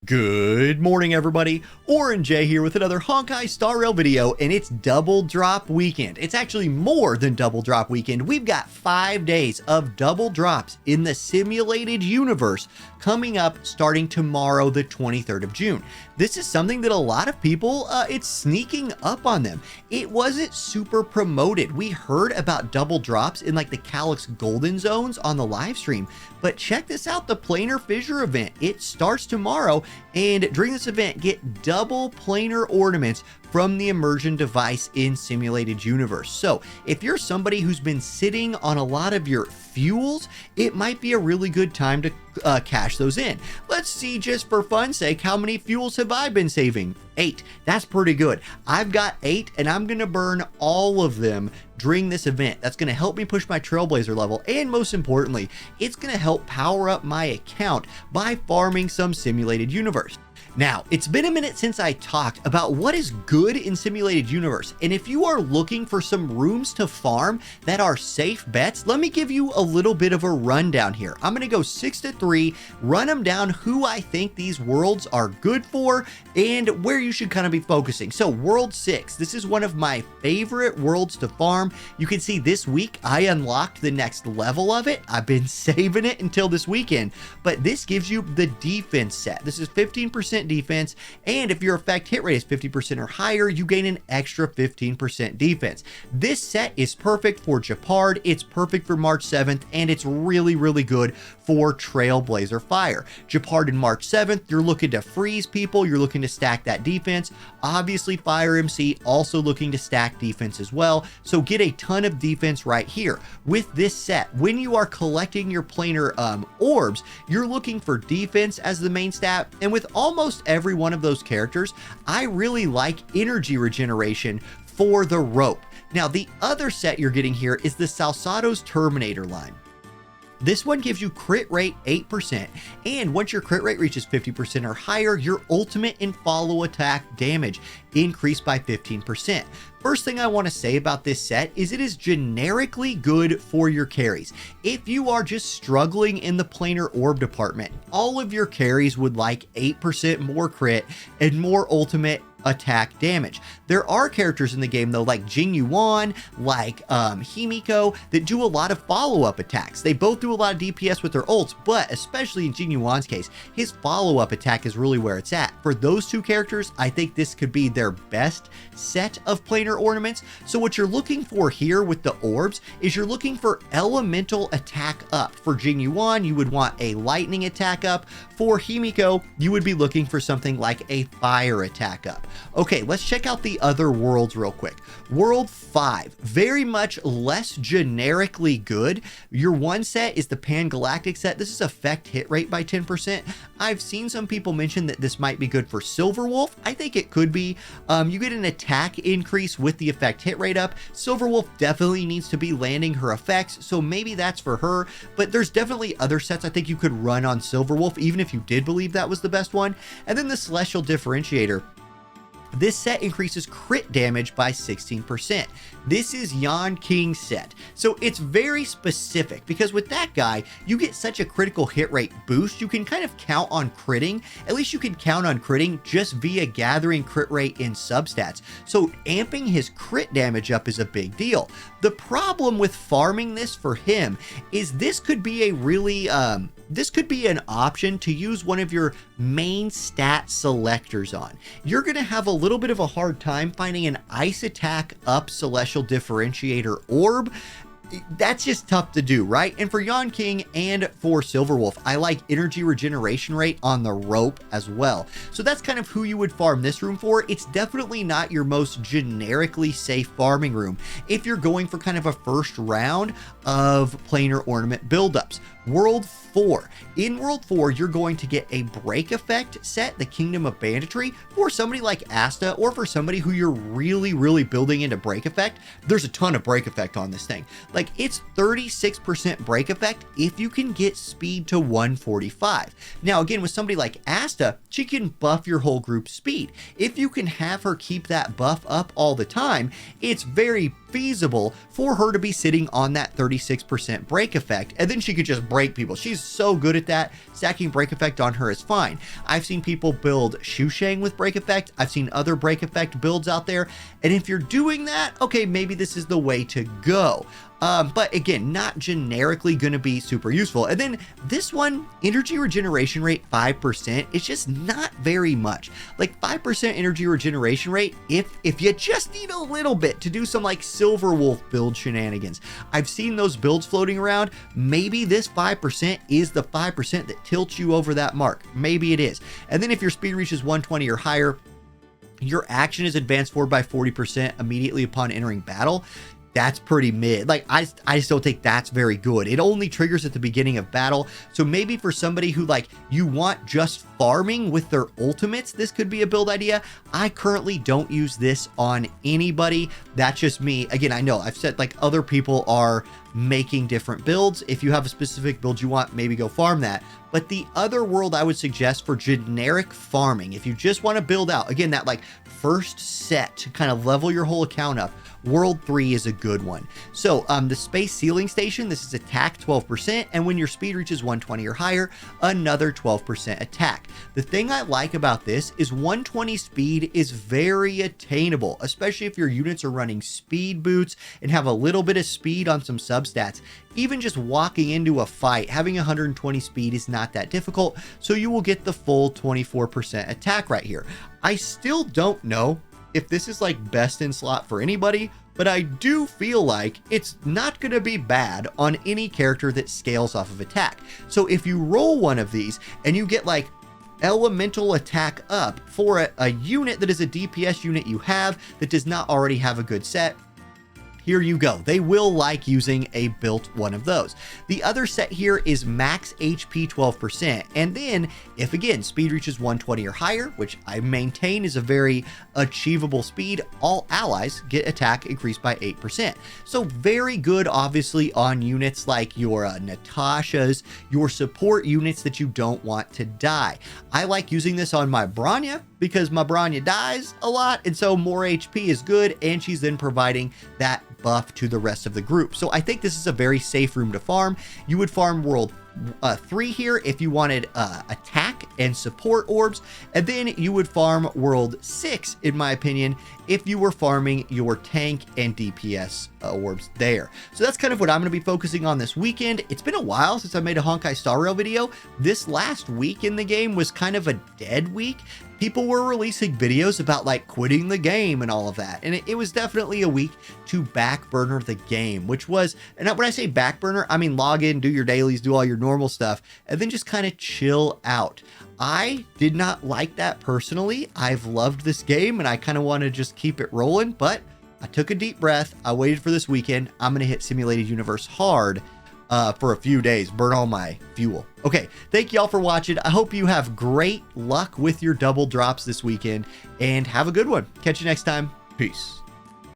Good morning, everybody. Ouronnj here with another Honkai Star Rail video, and it's double drop weekend. It's actually more than double drop weekend. We've got 5 days of double drops in the simulated universe coming up starting tomorrow, the 23rd of June. This is something that a lot of people, it's sneaking up on them. It wasn't super promoted. We heard about double drops in like the Calyx Golden Zones on the live stream, but check this out, the Planar Fissure event. It starts tomorrow, and during this event, get double planar ornaments from the immersion device in simulated universe. So if you're somebody who's been sitting on a lot of your fuels, it might be a really good time to cash those in. Let's see, just for fun's sake, how many fuels have I been saving? 8. That's pretty good. I've got 8, and I'm gonna burn all of them during this event. That's gonna help me push my Trailblazer level, and most importantly, it's gonna help power up my account by farming some simulated universe. Now, it's been a minute since I talked about what is good in simulated universe, and if you are looking for some rooms to farm that are safe bets, let me give you a little bit of a rundown here. I'm gonna go 6 to 3, run them down who I think these worlds are good for and where you should kind of be focusing. So world 6, this is one of my favorite worlds to farm. You can see this week I unlocked the next level of it. I've been saving it until this weekend, but this gives you the defense set. This is 15% defense, and if your effect hit rate is 50% or higher, you gain an extra 15% defense. This set is perfect for Jeopard, it's perfect for March 7th, and it's really good for Trailblazer Fire. Jeopard in March 7th, you're looking to freeze people, you're looking to stack that defense. Obviously Fire MC also looking to stack defense as well, so get a ton of defense right here. With this set, when you are collecting your planar orbs, you're looking for defense as the main stat, and with almost every one of those characters, I really like energy regeneration for the rope. Now, the other set you're getting here is the Salsado's Terminator line. This one gives you crit rate 8%, and once your crit rate reaches 50% or higher, your ultimate and follow attack damage increased by 15%. First thing I want to say about this set is it is generically good for your carries. If you are just struggling in the planar orb department, all of your carries would like 8% more crit and more ultimate attack damage. There are characters in the game though, like Yawn, like Himiko, that do a lot of follow-up attacks. They both do a lot of DPS with their ults, but especially in Yawon's case, his follow-up attack is really where it's at. For those two characters, I think this could be their best set of planar ornaments. So what you're looking for here with the orbs is you're looking for elemental attack up. For Yawn, you would want a lightning attack up. For Himiko, you would be looking for something like a fire attack up. Okay, let's check out the other worlds real quick. World 5, very much less generically good. Your one set is the Galactic set. This is effect hit rate by 10%. I've seen some people mention that this might be good for Silverwolf. I think it could be. You get an attack increase with the effect hit rate up. Silverwolf definitely needs to be landing her effects, so maybe that's for her, but there's definitely other sets I think you could run on Silverwolf, even if you did believe that was the best one. And then the Celestial Differentiator. This set increases crit damage by 16%. This is Yawn King set. So it's very specific because with that guy, you get such a critical hit rate boost, you can kind of count on critting. At least you can count on critting just via gathering crit rate in substats. So amping his crit damage up is a big deal. The problem with farming this for him is this could be a really, this could be an option to use one of your main stat selectors on. You're going to have a little bit of a hard time finding an ice attack up Celestial Differentiator orb. That's just tough to do, right? And for Yawn King and for Silverwolf, I like energy regeneration rate on the rope as well. So that's kind of who you would farm this room for. It's definitely not your most generically safe farming room if you're going for kind of a first round of planar ornament buildups. World 4. In World 4, you're going to get a break effect set, the Kingdom of Banditry, for somebody like Asta, or for somebody who you're really building into break effect. There's a ton of break effect on this thing. Like, it's 36% break effect if you can get speed to 145. Now, again, with somebody like Asta, she can buff your whole group's speed. If you can have her keep that buff up all the time, it's very feasible for her to be sitting on that 36% break effect, and then she could just break break people. She's so good at that. Stacking break effect on her is fine. I've seen people build Shushang with break effect. I've seen other break effect builds out there. And if you're doing that, okay, maybe this is the way to go. But again, not generically going to be super useful. And then this one, energy regeneration rate 5%, it's just not very much. Like 5% energy regeneration rate, if you just need a little bit to do some like Silver Wolf build shenanigans. I've seen those builds floating around. Maybe this 5% is the 5% that tilts you over that mark. Maybe it is. And then if your speed reaches 120 or higher, your action is advanced forward by 40% immediately upon entering battle. That's pretty mid. Like, I just don't think that's very good. It only triggers at the beginning of battle. So maybe for somebody who, like, you want just farming with their ultimates, this could be a build idea. I currently don't use this on anybody. That's just me. Again, I know I've said, like, other people are making different builds. If you have a specific build you want, maybe go farm that. But the other world I would suggest for generic farming, if you just want to build out, again, that like first set to kind of level your whole account up, World 3 is a good one. So the Space Sealing Station, this is attack 12%, and when your speed reaches 120 or higher, another 12% attack. The thing I like about this is 120 speed is very attainable, especially if your units are running speed boots and have a little bit of speed on some substats. Even just walking into a fight, having 120 speed is not that difficult, so you will get the full 24% attack right here. I still don't know if this is like best in slot for anybody, but I do feel like it's not going to be bad on any character that scales off of attack. So if you roll one of these and you get like elemental attack up for a unit that is a DPS unit you have that does not already have a good set, here you go. They will like using a built one of those. The other set here is max HP 12%. And then if again, speed reaches 120 or higher, which I maintain is a very achievable speed, all allies get attack increased by 8%. So very good, obviously, on units like your Natashas, your support units that you don't want to die. I like using this on my Bronya because my Bronya dies a lot. And so more HP is good. And she's then providing that buff to the rest of the group. So I think this is a very safe room to farm. You would farm World 3 here if you wanted attack and support orbs, and then you would farm World 6, in my opinion, if you were farming your tank and DPS orbs there. So that's kind of what I'm going to be focusing on this weekend. It's been a while since I made a Honkai Star Rail video. This last week in the game was kind of a dead week. People were releasing videos about like quitting the game and all of that. And it was definitely a week to back burner the game, which was, and when I say back burner, I mean log in, do your dailies, do all your normal stuff, and then just kind of chill out. I did not like that personally. I've loved this game and I kind of want to just keep it rolling, but I took a deep breath. I waited for this weekend. I'm going to hit Simulated Universe hard for a few days, burn all my fuel. Okay, thank y'all for watching. I hope you have great luck with your double drops this weekend and have a good one. Catch you next time. Peace.